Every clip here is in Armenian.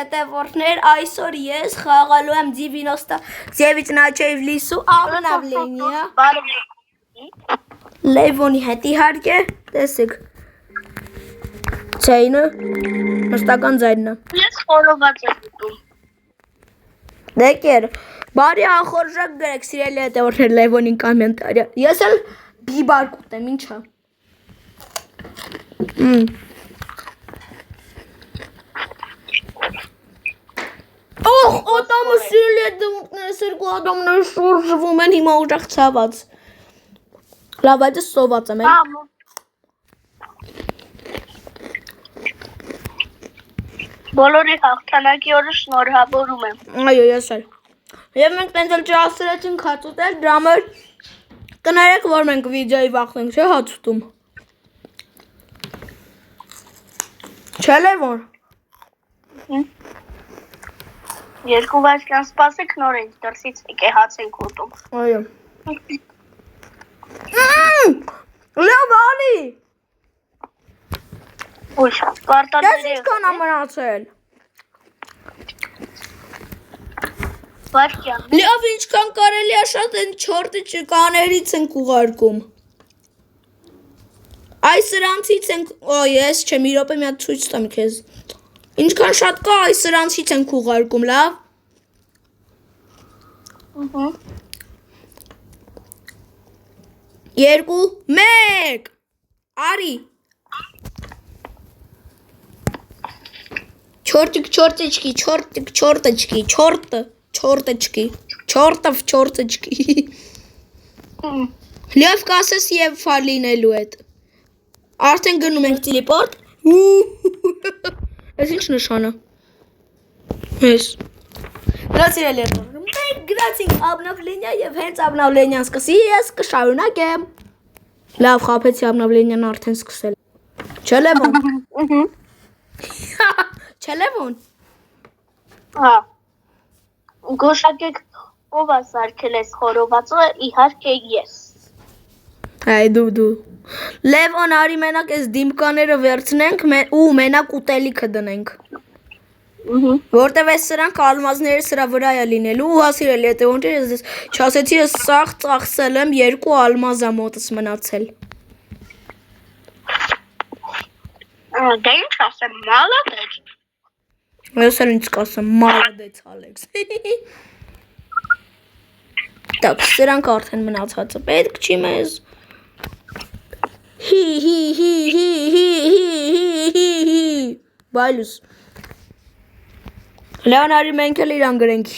հետևորդներ, այսօր ես խաղալու եմ 99 նոճեև լիսու ամենավլենիա Լևոնի հետ իհարկե, տեսեք ձայնը, մշտական ձայնն է Ես խորոված եմ ուտում Դեկեր, բարի ախորժակ գրեք սիրելի հետևորդներ Լևոնին կոմենտարիա Ես էլ բիբար կուտեմ, ինչա Օխ, ատամը սիրելի հետևորդներ, երկու ատամներ շորժվում են հիմա ուժեղ ցաված Լավ, այդ սոված եմ Բոլորի հաղթանակի օրը շնորհավորում եմ Այո, ես էլ Եվ մենք տենց էլ չհասցրեցինք հաց ուտել, դրա համար կներեք, որ մենք վիդեոյի վախնենք, չէ հաց ուտում Չէ Լևոն 2 վայրկյան սպասեք նոր ենք դրսից եկե հաց ենք ուտում Այո Լավ ալի Ուշ, կարտաները Դες ինչքան ամնացել վայրկյան Լավ ինչքան կարելի է շատ են չորտի չկաներից ենք ուղարկում Այս սրանցից ենք, ես չեմ մի րոպե մի հատ ցույց տամ քեզ Ինչքան շատ կա այս սրանցից ենք ուղարկում, լավ 2 1 Արի Չորտիկ չորտեչկի չորտիկ չորտեչկի չորտեչկի չորտով չորտեչկի Լավ կասես եւ ֆար լինելու հետ Արդեն գնում ենք տելեպորտ Այս ինչ նշան է Ես Գրացիրել եմ Մենք գրացինք обновление եւ հենց обновление-ն սկսի ես կշարունակեմ Լավ խափեցի обновление-ն արդեն սկսել Չէ Լևոն Չէ Լևոն Հա Գոշակեք ով է սարքել այս խորովածը իհարկե ես Այ դու Լևոն արի մենակ այս դիմկաները վերցնենք ու մենակ ուտելիքը դնենք Որտեվ այս սրանք ալմազները սրա վրա է լինելու ու հասիրել հետևորդներ ես չասեցի ես սաղ ծախսել եմ 2 ալմազա մոտս մնացել Դե ինչ ասեմ մալադեջ Ես էլ ինչ կասեմ մալադեց Ալեքս Так, սրանք արդեն մնացածը պետք չի մեզ Բայլուս Լեոնարի մենք էլ իրան գրենք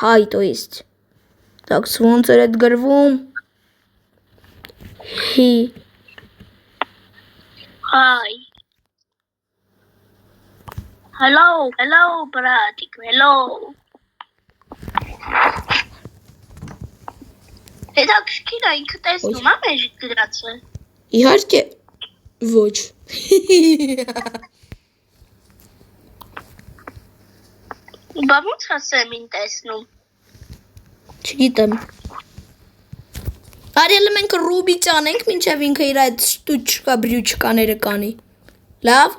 Հայ, то есть Так, ոնց էր այդ գրվում Hi Hello, բրատիկ, hello Հետաքրքիր է ինքը տեսնում է մեր գրածը Իհարկե ոչ Բա ոնց ասեմ ին տեսնում Չգիտեմ Արիելը մենք ռուբի ճանենք մինչև ինքը իր այդ շտուչկա բրյուչկաները կանի Լավ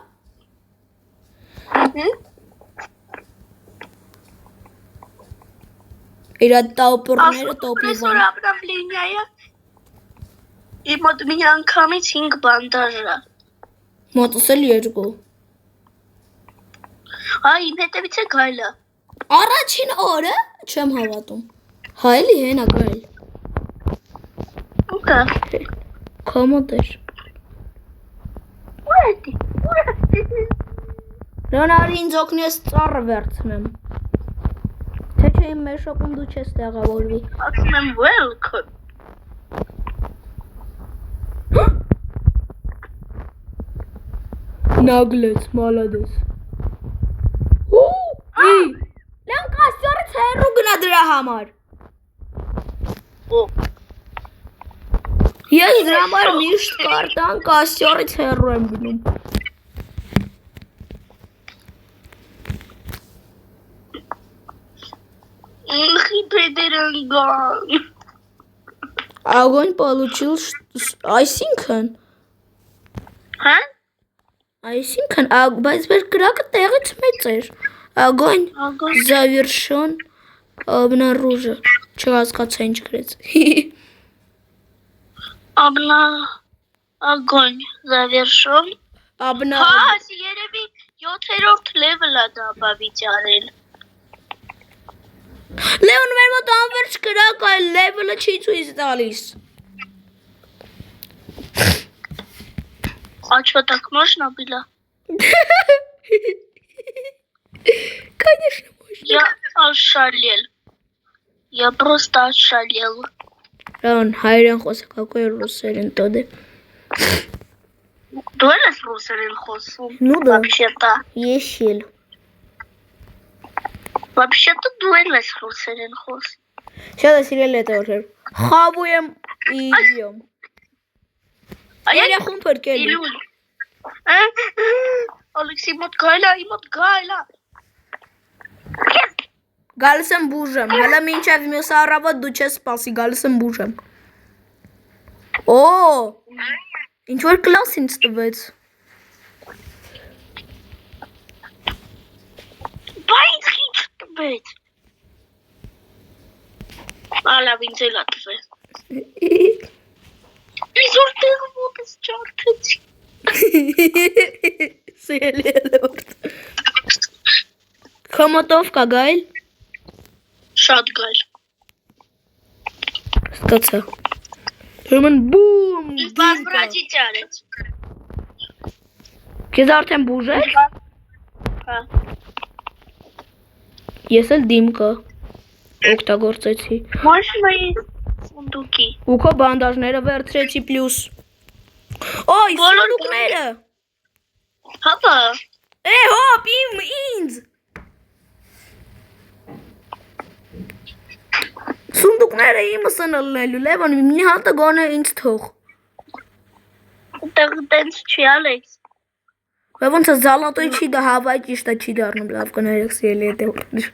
Իր այդ տաուպորները տոպիվան Այսօր ապրավլենյայը Իմ մոտ մի անգամից 5 բանդաժ է Մոտս էլ 2 Իմ հետևից է գայլը Առաջին օրը չեմ հավատում Հա էլի հենա գայլ Ուկա Կոմոտ էր Ուր Լոնարի ինձ օգնի ես ծառը վերցնեմ Թե չէ իմ մեշոպում դու չես տեղավորվի Ասում եմ welcome Նագլեց, մալադես Լան կաստյարից հեռու գնա դրա համար Ես դրա համար միշտ կարտան կաստյարից հեռու եմ գնում Ինխի պեդերանգան Огонь получил, այսինքն Հա? Այսինքն, բայց մեր կրակը տեղից մեծ էր Огонь Огонь. завершен. Обнаружен. Չհասկացա ինչ գրեց։ Огонь завершен։ Обна Հա, երևի 7-րդ level-ը դա բավիճարել։ Լեոն մեր մոտ անվերջ կրակ այլ level-ը չի ցույց տալիս։ А что так можно было? Конечно, можно. Я ошалел. Я просто ошалел. Լեոն հայերեն խոսա, какой русերեն տոդե։ Դու ես ռուսերեն խոսում։ Ну да. Вообще-то. Ешել։ Вообще-то դու ես ռուսերեն խոսում։ Сейчас я сирել это уже. Хавуем и идем. Երախում փրկել։ Իլուն։ Ալեքսի մոտ գայլա, իմ մոտ գայլա։ Գալիս եմ բուժեմ։ Հələ մինչև մյուս առավոտ դու չես սպասի, գալիս եմ բուժեմ։ Օ! Ինչ որ կլաս ինձ տվեց։ Բայց ինչ տվեց։ Ալավ ինձ էլա տվեց։ Իզոր տեղ մոտս ճարդեցի։ Սիրելի լորդ։ Խմոտով կա գայլ։ Շատ գայլ։ Ստացա։ Հրման բում։ Ինձ բազմրաճի ճարեց։ Քեզ արդեն բուժել։ Հա։ Ես էլ դիմկա օգտագործեցի։ Մաշնայի սունդուկի։ Ու քո բանդաժները վերցրեցի պլյուս։ Օй, Բոլոր սունդուկները։ Հապա։ Հոպ, ինձ։ Սունդուկները իմս են ըլնելու, Լևոն, մի հատը գոնե ինձ թող։ Տեղ տենց չի Ալեքս։ Ոնց է զալատոյ չի դա հավայ ճիշտ է չի դառնում, լավ կներեք սիրելի հետևորդներ։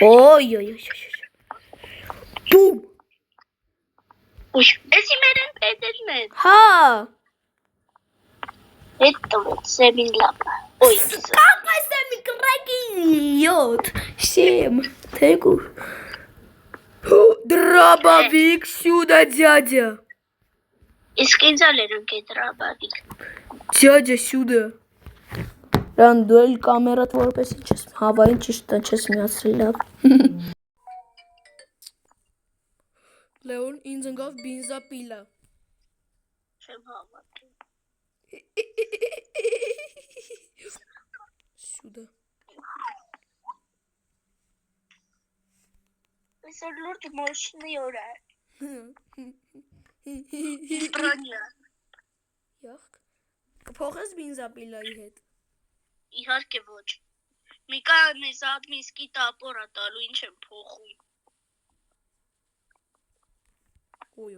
Օй։ Բում։ Ուշ, էսի մերեն պետերն են։ Հա։ Հետ տվեց սեմին լապա։ Ոյ, Какой сами краки? 7, 7, тегур. Дробовик сюда, дядя. իսկ ինձ ալ էր ընկե դրաբավիկ։ Дядя сюда. Ռան դու էլ կամերատ որպեսի չես հավային ճիշտ չես միացրել լավ։ Լեոն ինձ ընկավ բենզապիլա։ Չեմ հավատում։ Сюда. Այսօր լուրջ մոշնի օր է։ Իսպրանիա։ Յախք։ Կփոխես բենզապիլայի հետ։ Իհարկե ոչ։ Միկան ես ադմիսկի տապորա տալու ինչ եմ փոխում։ Օй։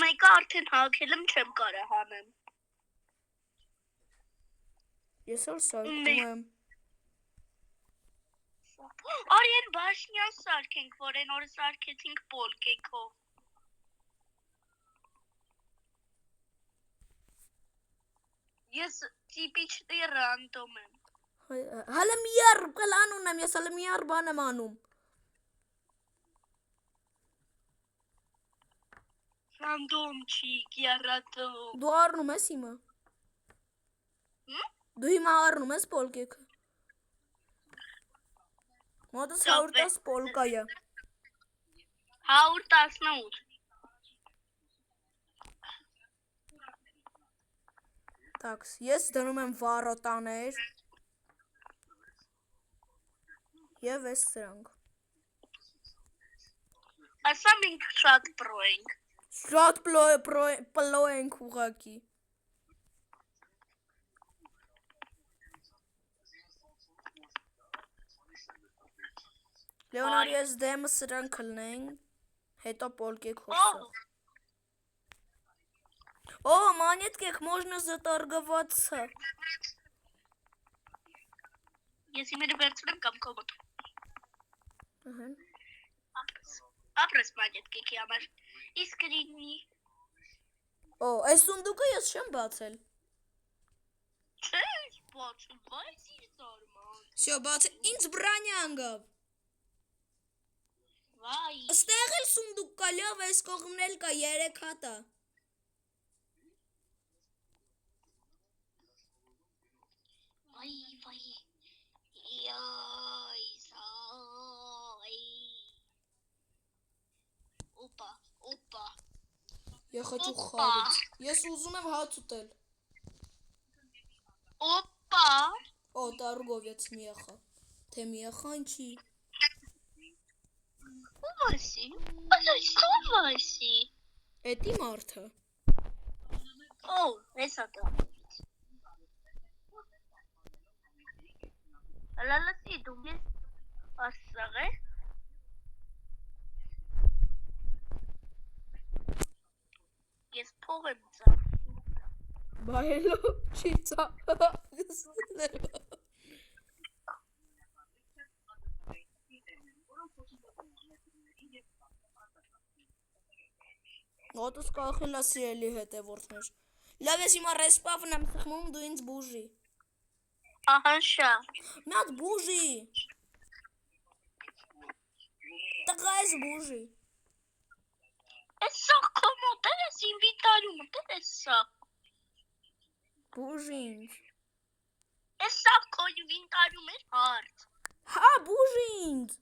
Մեկը արդեն հագել եմ չեմ կարա հանեմ։ Ես էլ սարքում եմ։ Արի են բաշնյան սարքենք, որ են օրը սարքեցինք պոլկեքով։ Ես տիպիչնի ռանդոմ եմ։ Հələ միար կլան ունեմ, ես հələ միար բան եմ անում։ Ռանդոմ չի, գիարատում։ Դու առնում ես հիմա։ Դու հիմա առնում ես պոլկեքը։ Մոտս 110 պոլկա է։ 118։ Տաքս, ես դնում եմ վարոտաներ։ Եվ ես սրանք։ Ասամ ինք շատ պրո ենք։ Շատ պլո ենք ուղակի։ Լեոնար, ես դեմը սրանք կլնենք, հետո պոլկեք հոսով։ О, монетках можно заторговаться. Ես իմերը վերցնեմ կամ կոմոտ։ Ահա։ Ապրես մագետկեքի համար։ Իսկ գրինի։ Օ, այս սունդուկը ես չեմ բացել։ Չէ, բացում, բայց իր զարման։ Շո, բացել, ինձ բրանյա անգավ։ Վայ, Ստեղ էլ սունդուկ կա, լավ, այս կողմն էլ կա, 3 հատ է։ վայ, Yay, zay. Опа. Я хочу Опа. խաղից։ Ես ուզում եմ հաց ուտել։ Опа. Օ, տարգովец միախա։ Թե միախանչի։ Васи. Что Васи? Էդի մարդը։ О, это да. Լալասի դու ես ասաղե ես փող եմ ծա Բայելո չի ծա։ Ոտս կախելա սիրելի հետևորդներ։ Լավ ես հիմա ռեսպավն եմ խմում, դու ինձ բուժի։ ահանշա Մի հատ բուժի։ Տղա ես բուժի։ Էսա կոմոտ ես ինվիտարիում էսա Բուժի ինձ։ Էսա քո ինվիտարիում է հարց Հա, բուժի ինձ։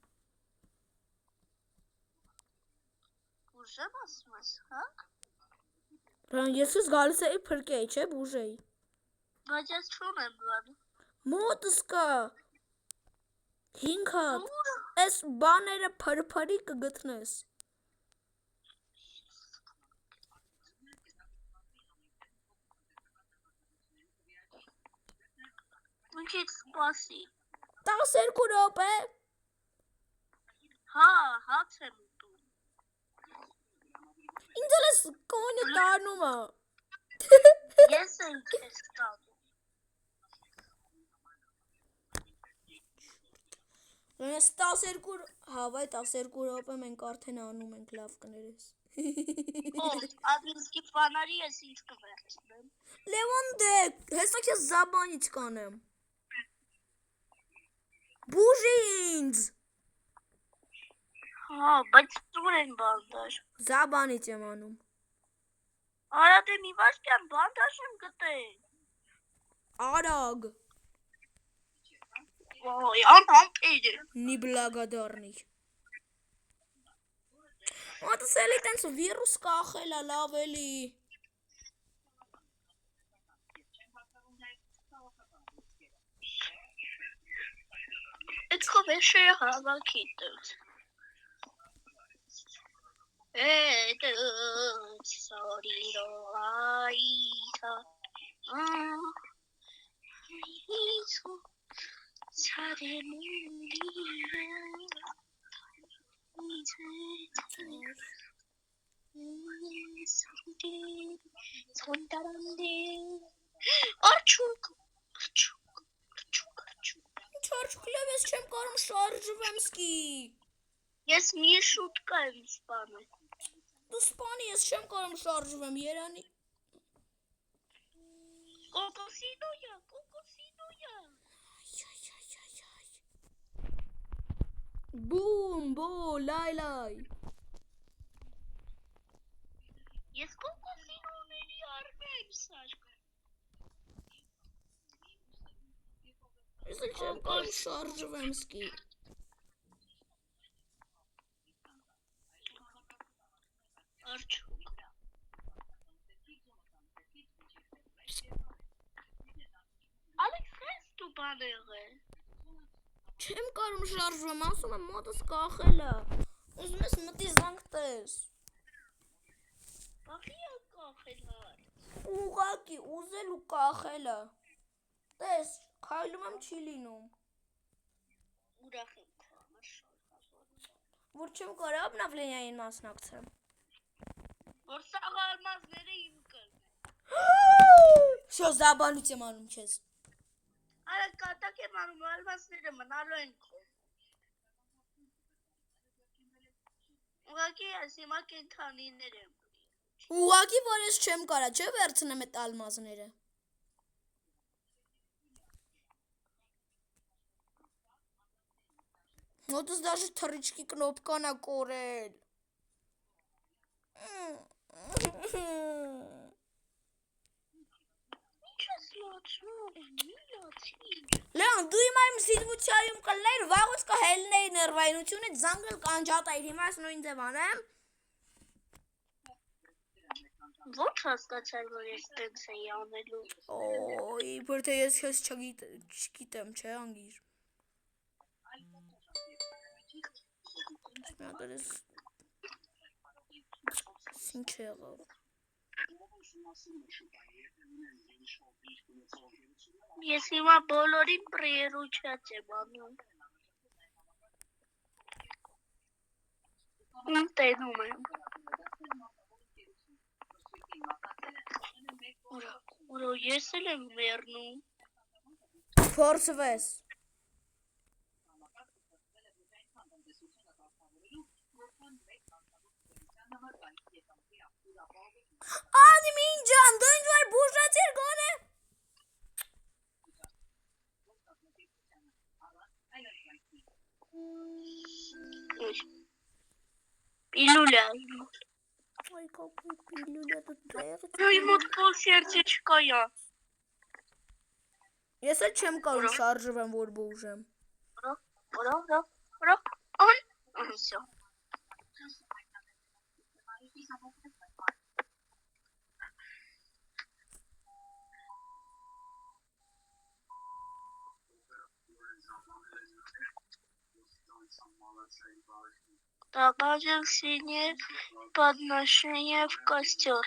Ուժեմ ասում ես, հա? Ռան ես գալիս էի փրկեի, չէ, բուժեի։ Բայց ես չում եմ բան Մոտս կա։ 5 հատ։ Այս բաները փրփրի կգտնես։ Ինքիդ սպասի 12 րոպե։ Հա, հաց եմ ուտում Ինձ էլ էս կոնը տանում է։ Ես եմ քեզ տանում Ես 12, հա, վայ 12 րոպե մենք արդեն անում ենք, լավ կներես։ Ով, ադմինսկի բանարի ես ինձ կվերցնեմ Լևոն դե, հեսա քեզ զաբանից կանեմ։ Բուժի ինձ։ Հա, բայց ծուր են բանդաժ Զաբանից եմ անում։ Արա դե մի վաշկյան բանդաժ եմ գտել Արագ։ Ոյ, անհամբեր է Նիբլագադարնի։ Ոտս էլի տենց վիրուս կախել է, լավ էլի։ Այդ քո վեշը հավաքի տուց Sorry, այթա Արջուկ Չարչուկ լավ ես չեմ կարում շարժվեմ սկի։ Ես մի շուտկա եմ սպանում Դու սպանի ես չեմ կարում շարժվեմ, երանի։ Կոկոսինոյա Բում, բո, լայ Ես կոկոսինոների արմեմ սարկ Ես էլ չեմ կարում շարժվեմ սկի։ Արջուկ Ալեքս ես դու բան եղել Չեմ կարում շարժվեմ, ասում եմ մոտս կախել է։ Ուզում ես մտի զանգտես։ Բախի է կախել հարց Ուղակի ուզել ու կախել է։ Տես, քայլում եմ չի լինում։ Ուրախ եմ քո համար շարժ Որ չեմ կարող обновление-ին մասնակցեմ։ Որ սաղ ալմազները իմ կրն Շո զաբանույց եմ անում քեզ։ Արա կատակ եմ անում ալմազները մնալու են քո Ուղղակի ես հիմա կենթանիներ եմ Ուղղակի որ ես չեմ կարա, չէ՞ վերցնեմ այդ ալմազները։ Մոտս դաժե թռիչքի կնոպկան է կորել։ Ինչ ես լացնում, մի լացի։ Լեոն, դու իմ այմ սիտվուցիայում կլներ, վաղուց կհելնեի ներվայնությունը, զանգել կանջատայր, հիմա ես նույն ձև անեմ։ Ոչ հասկացար, որ ես տենց էի անելու։ Օй, որ թե ես քեզ չգիտեմ, չէ, անգիր։ Մյակերս ինչ եղավ։ Ես հիմա բոլորին պրիերուչած եմ անում։ Տենում եմ։ Ուրա ես էլ եմ մեռնում։ Փորձվես։ Ադմին ջան, դու ինձ վար բուժացիր գոնե։ Պիլուլա։ Ay, какой пилюля тут եղեց։ Այ մոտ փոս երցի չկայա։ Ես էլ չեմ կարող շարժվեմ, որ բուժեմ։ Ուրա, всё։ Добавил синее подношение в костер.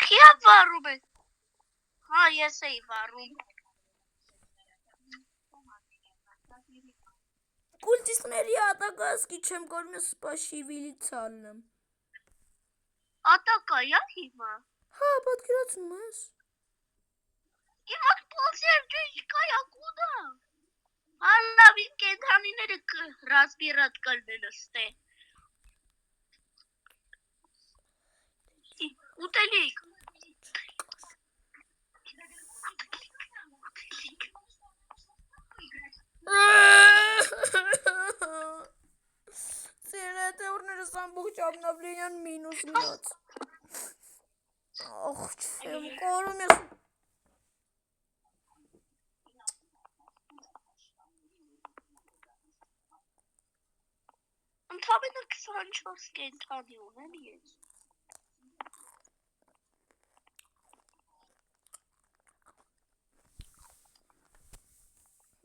Քիա վարում է։ Հա, ես էի վարում։ Կուլտիստների ատակասկի չեմ կարող ես սպաշիվիլի ցալնեմ։ Ատակայա հիմա։ Հա, պատկերացնում ես։ Հիմա փոսեր չկայա կուդա։ Հալավին կենդանիները ռասպիրատ կլնեն ստե։ Ուտելիք։ Սիրետեորները ամբողջ ամնավլենյան մինուս մնաց։ Ախ, չեմ կարում ես։ Ընդամենը 24 կենդանի ունեմ ես։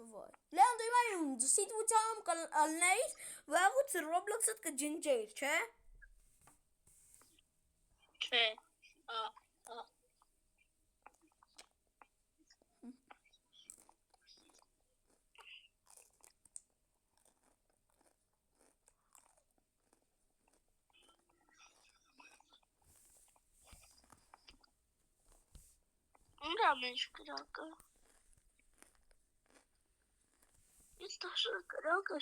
Վայ։ Լեոն, դու իմ սիտվությամբ կալնեիր, վաղուց Roblox-ըդ կջնջեիր, չէ։ Չէ։ Ուրա մեջ կրակը։ Ես դաշը կրակը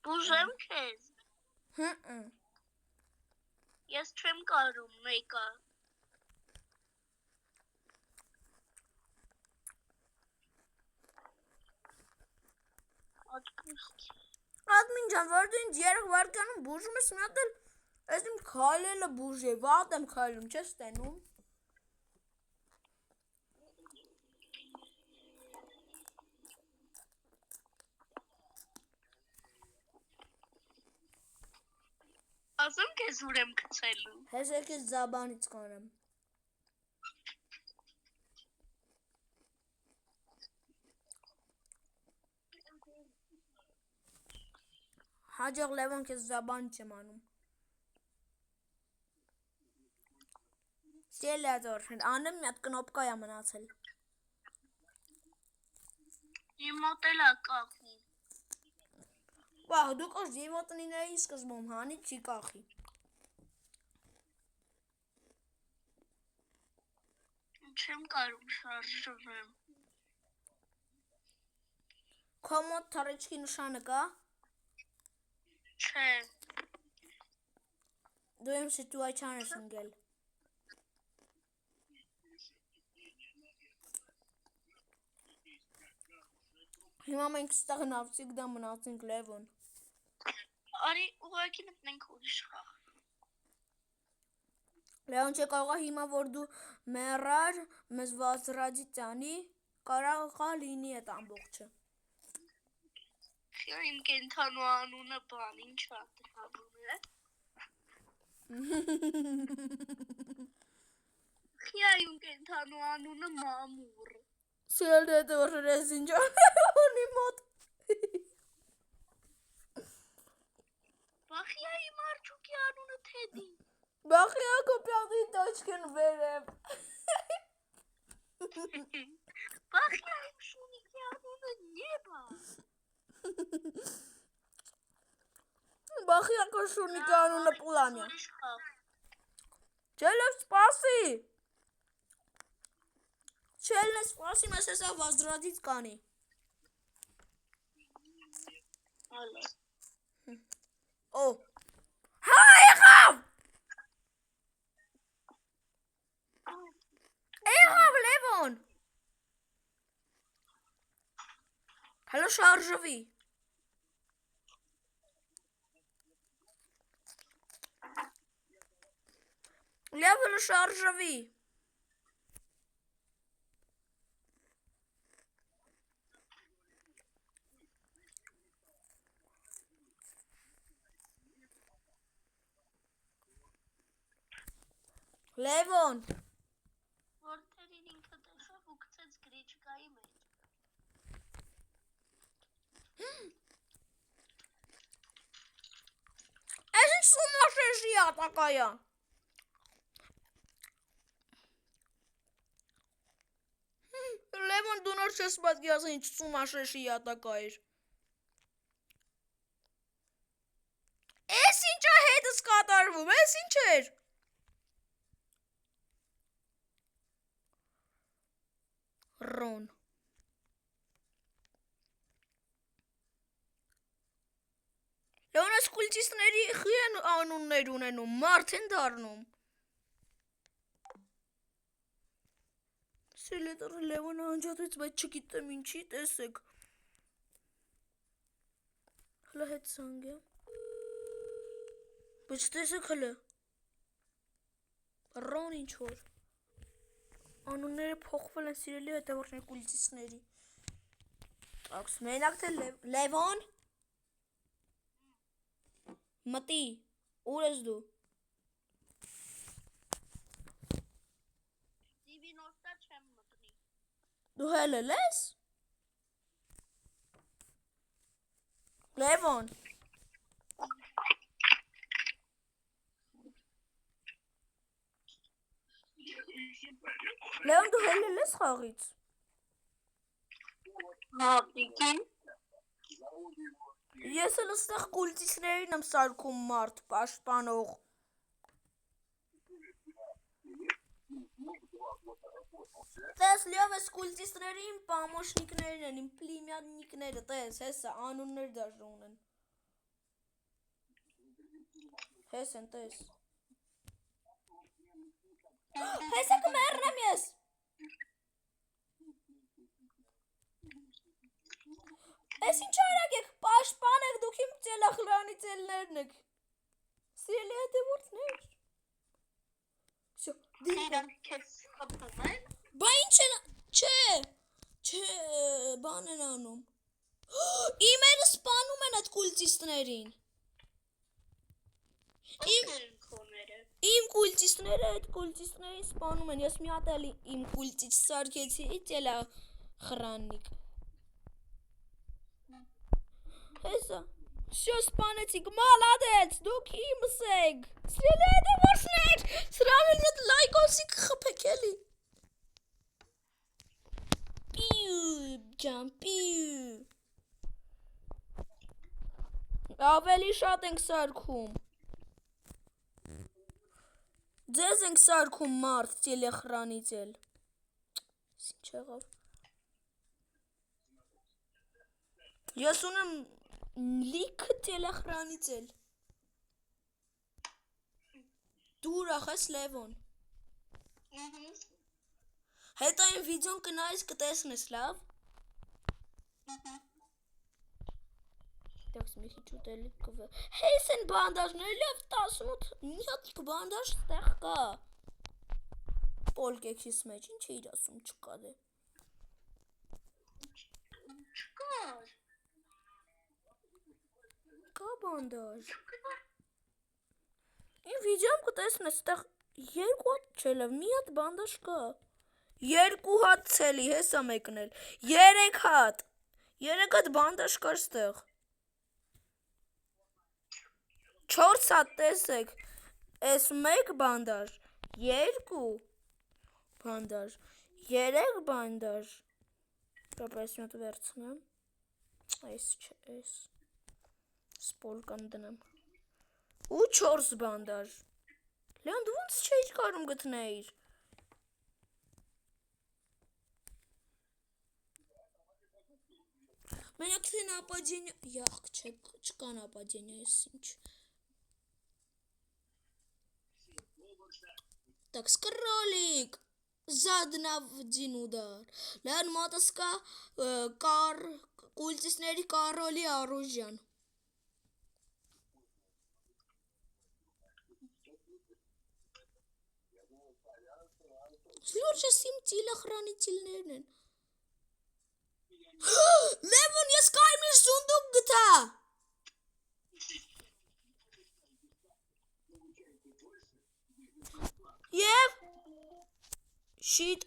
բուժեմ քեզ։ Ես չեմ կարում մեկը։ Ադմին ջան, որ դու ինձ 3 վայրկյանում բուժում ես, մի հատ էլ այս իմ քայլելը բուժե, վատ եմ քայլում, չես տենում։ Ասում քեզ ուր եմ գցելու։ Հես եկես զաբանից կանեմ։ Հաջող Լևոն քեզ զաբանից եմ անում։ Ստելյադոր, անեմ մի հատ կնոպկա է մնացել։ Իմ մոտ էլ է կախի։ Վահ, դու կոչ ձիվոտնիների սկզբում հանի չի կախի։ Չեմ կարում շարժվեմ։ Քո մոտ թռիչքի նշանը կա։ Չէ։ Դու իմ սիտուացիան ես ընկել։ Հիմա մենք ստեղ նավցիկ դա մնացինք Լևոն։ Արի ուղղակի մտնենք ուրիշ խաղ։ Լևոն չէ կարողա հիմա որ դու մեռար, մեզ վազրադի տանի, կարողա լինի այդ ամբողջը։ Խիա իմ կենթանու անունը բան, ինչ ա դրանում է։ Խիա իմ կենթանու անունը մամուր։ Սիրել է դորրես ինչ ունի մոտ։ Բախիա իմ արջուկի անունը Թեդի։ Բախիա կոպյատի տոչքն վերև։ Բախիա իմ շունիկի անունը Նեբա։ Բախիա կշունիկի անունը Պուլանյա։ Ուրիշ խաղ։ Չելև սպասի։ Չելն սպասի մեզ հեսա վազրադից կանի։ Հալո։ Օ։ Հա եղավ։ Եղավ Լևոն։ Հալո շարժվի։ Լևոն շարժվի։ Լևոն։ Որտերին ինքը տեսավ ու գցեց գրիչկայի մեջ։ Այս ինչ սումաշեշի ատակայա։ Լևոն դու նոր չես պատկի ասա ինչ սումաշեշի ատակա էր։ Էս ինչա հետս կատարվում, էս ինչ էր։ Ռոն։ Լևոն այս կուլտիստների խի են անուններ ունենում, մարդ են դառնում։ Սելետր Լևոնը անջատվեց, բայց չգիտեմ ինչի, տեսեք։ Հլը հետ սանգ է։ Բայց տեսեք հլը։ Ռոն ինչ որ։ Անունները փոխվել են սիրելի հետևորդների կուլտիստների։ Տաքս մենակ թե Լևոն։ Մտի, ուր ես դու։ Դիվինոստա չեմ մտնի։ Դու հելել ես։ Լևոն։ Լևոն դու հելել ես խաղից։ Հա, պիկին։ Ես էլ ստեղ կուլտիստներին եմ սարքում մարդ, պաշտպանող։ Տես լյով ես կուլտիստների իմ պամոշնիկներն են, իմ պլիմյաննիկները, տես, հեսա, անուններ դաժ ունեն։ Հես են, տես։ Հեսա կմերնեմ ես։ Ես ինչ արագ եք, պաշպան եք, դուք իմ ծելախլանի ծելներն եք։ Սիրելի հետևորդներ։ Շո, դիպը։ Իրանք քեզ խփում են։ Բա ինչ են, չէ, բան են անում։ Իմերը սպանում են այդ կուլտիստներին։ Իմ կուլտիստները այդ կուլտիստներին սպանում են, ես մի հատ էլ իմ կուլտիստ սարքեցի, ծելախրաննիկ։ Հեսա, շո սպանեցիք, մալադեց, դուք իմս եք, սրելի հետևորդներ, սրան էլ մետ լայքոսիկ խպեք էլի։ Պիու, ջան, պիու։ Ավելի շատ ենք սարքում։ Ձեզ ենք սարքում մարդ տելեխրանից էլ։ Ինչ եղավ։ Ես ունեմ լիքը տելեխրանից էլ։ Դու ուրախ ես Լևոն։ Հետո այն վիդեոն կնայես կտեսնես, լավ։ Так, смехи чутели կվ։ Հես են բանդաժները լավ 18 մի հատ բանդաժ ստեղ կա։ Պոլկեքիս մեջ ինչ է իր ասում չկա դե։ Չկար։ Կա բանդաժ։ Ին վիդեոն կտեսնես ստեղ երկու հատ չէ լավ մի հատ բանդաժ կա։ Երկու հատ ցելի հեսա մեկն էլ։ 3 հատ։ 3 հատ բանդաժ կար ստեղ։ 4 հատ տեսեք, այս մեկ բանդաժ, 2 բանդաժ, 3 բանդաժ, կապ այս մյատ վերցնեմ, այս չէ, այս, սպոլկան դնեմ, ու 4 բանդաժ, լյան դու ոնց չէիր կարում գտնեիր, մենակ թե նապադենյա, յախք չէ, չկա նապադենյա, ես ինչ, Так, скролик, задна один удар. Լան մոտս կա կուլտիստների Կարոլի Արուժյան։ Լուրջ ես իմ տիլախրանիչիլներն են։ Լևոն, ես կարմիր սունդուկ գտա։ Եվ շիտ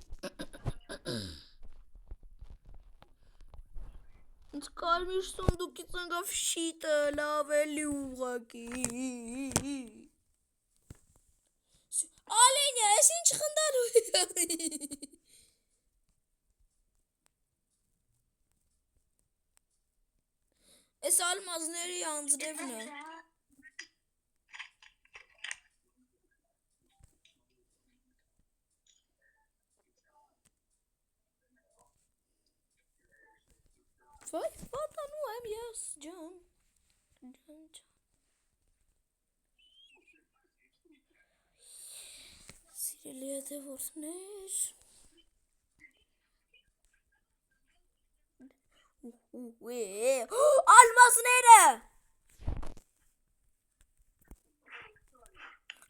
ինձ կարմիր սունդուկից ընկավ շիտը լավ էլի ուղղակի Ալենյա, ես ինչ խնդալու Ես ալմազների անձրևն է Վայ, պատանու եմ ես, ջան Սիրելի հետևորդներ Ալմազները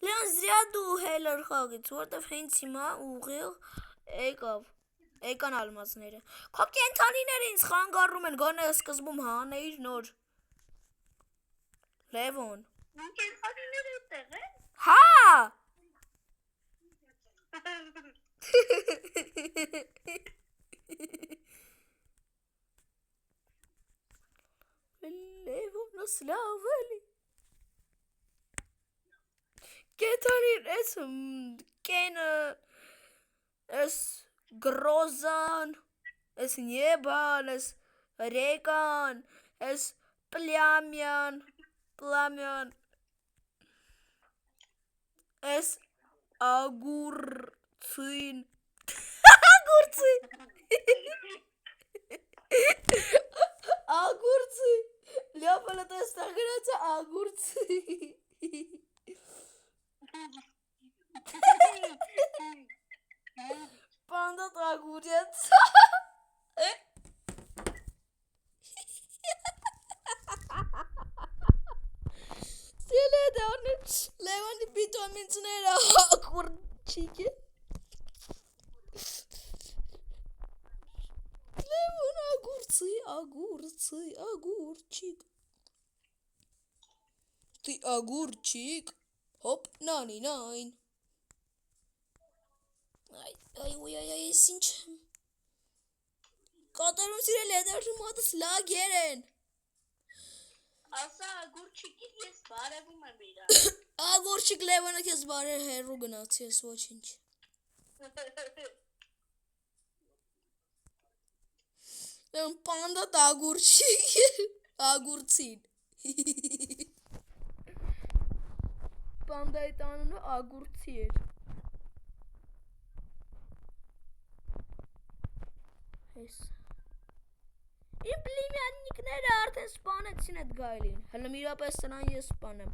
Լյան զրյա դու հելր խաղից, որտև հենց հիմա ուղիղ եկան ալմազները Քո կենթանիները ինձ խանգարում են, գոնե սկզբում հանեիր նոր Լևոն Կենթանիները այդտեղ են Հա Լևոնս լավ էլի Կենթանին ես կենը ես գրոզան ես նեբան ես ռեկան ես պլյամյան ես ագուրցին ագուրցի լյապալը տես տաղրացը ագուրցի Panda ագուրեց Սելեդանը Լևանի վիտամինցները ագուրչիկ է Լևան ագուրցիկ Ты огурчик Հոպ, նանին Այ, ես ինչ Կատարում սիրել հետարժում հատս լագեր են Ասա ագուրչիկից ես բարևում եմ իրան Ագուրչիկ Լևանը կեզ բարեր հերու գնացի ես ոչ ինչ Պանդա ագուրչիկ ագուրցին Պանդայի տանունը ագուրցի էր Հես Իմ պլիմյաննիկները արդեն սպանեցին էդ գայլին Հլը միրապես սնան ես սպանեմ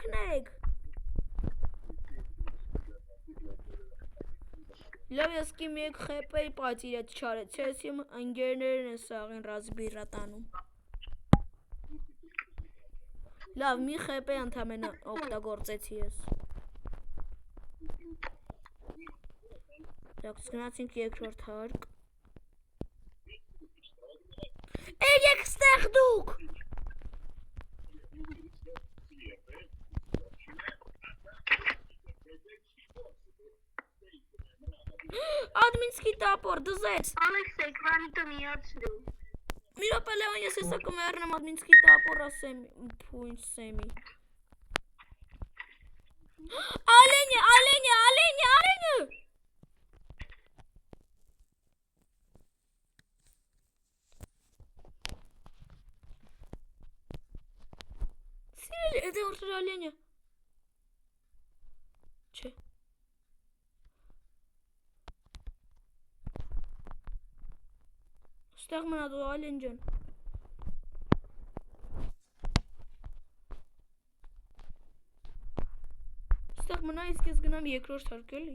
օգնեք։ Լավ ես կի մեկ խեպեի պատիրեց չարեց, ես իմ ընգերներն են սաղին ռազբիրատանում։ Լավ, մի խեպե ընդամենը օգտագործեցի ես։ Լավ, գնացինք երկրորդ հարկ։ Եկեք ստեղ դուք։ Ադմինսկի տապոր դզեց։ Ալեքս էկրանի տնիացրու։ Մի րոպե Լևոն, ես հեսա կմեռնեմ ադմինսկի տապորա փույն սեմի։ Ալենյա, ալենյա, ալենյա, ալենյա։ Սիրելի, էդե որդր ալենյա։ Չէ։ Ստեղ մնա դու ալեն ջան։ Ստեղ մնա, իսկ ես գնամ երկրորդ հարկ էլի։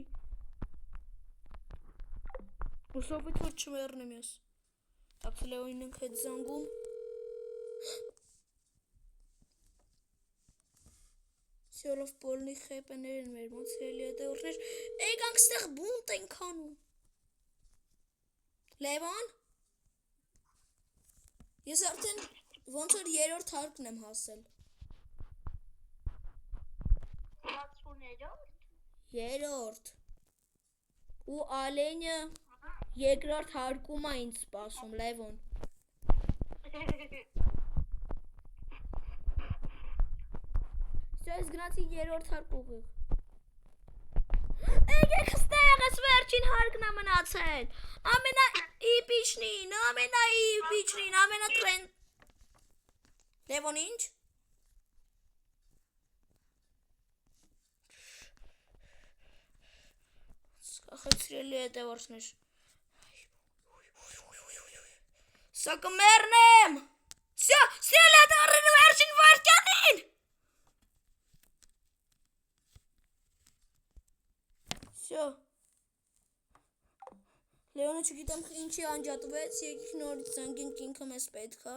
Ուսովից որ չմեռնեմ ես։ Так Լեոնին ենք հետ զանգում։ Սյոլով բոլնի խեպեներ են մեր մոտ սիրելի հետևորդներ։ Եկանք ստեղ բունտ ենք անում։ Լևոն։ Ես արդեն ոնց որ երրորդ հարկն եմ հասել։ 60-երորդ։ Երրորդ։ Ու Ալենը երկրորդ հարկում է ինձ սպասում, Լևոն։ Ես գնացի երրորդ հարկ ուղիղ։ Եկեք ստեղ, ես վերջին հարկն է մնացել։ Ամենաիպիչնին, ամենատրենդ։ Լևոն ինչ։ Սկախեցրելի հետևորդներ։ Սա կմեռնեմ։ Սյո, սիրելի հետևորդներ վերջին վարկյանին։ Всё. Լեոնը չգիտեմ ինչի անջատվեց, եկեք նորից զանգենք ինքը մեզ պետք է։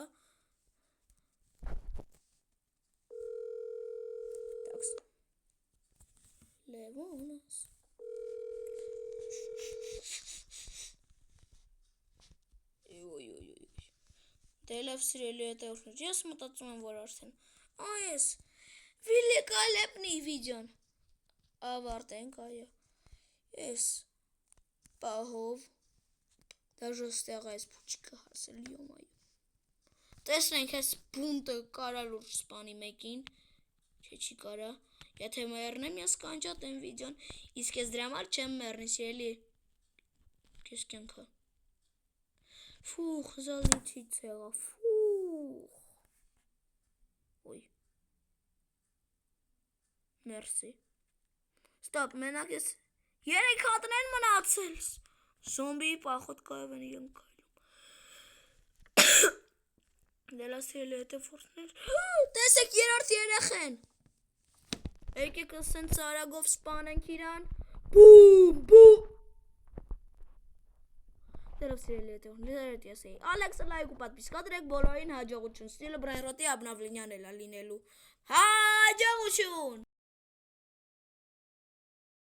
Տաքս։ Լեոնս։ Դե լավ սիրելի հետևորդներ, ես մտածում եմ, որ արդեն այս վիլիկալեպնի վիդեոն ավարտենք, այո։ Ես պահով դաժե ստեղ այս փուչիկը հասել յոմայ։ Տեսնենք այս բունտը կարա լուրջ սպանի մեկին, չէ չի կարա։ Եթե մեռնեմ ես կանջատեմ վիդեոն, իսկ ես դրա համար չեմ մեռնի սիրելի։ Քեզ կյանքը։ Ֆուխ, զալիթից եղա, ֆուխ։ Ոյ։ Մերսի։ Ստոպ, մենակ ես երեք հատն են մնացել։ Զոմբիի պախոտ կայով են իրեն կայլում։ Դելա սիրելի հետևորդներ։ Տեսեք երրորդ երեխեն։ Եկեք ասենց արագով սպանենք իրան։ Բում, բում։ Դելա սիրելի հետևորդներ, ես էի։ Ալեքսը լայք ու պատվիսկա դրեք բոլորին հաջողություն։ Ստիլը բրայրոտի обновление լինելու։ Հաջողություն։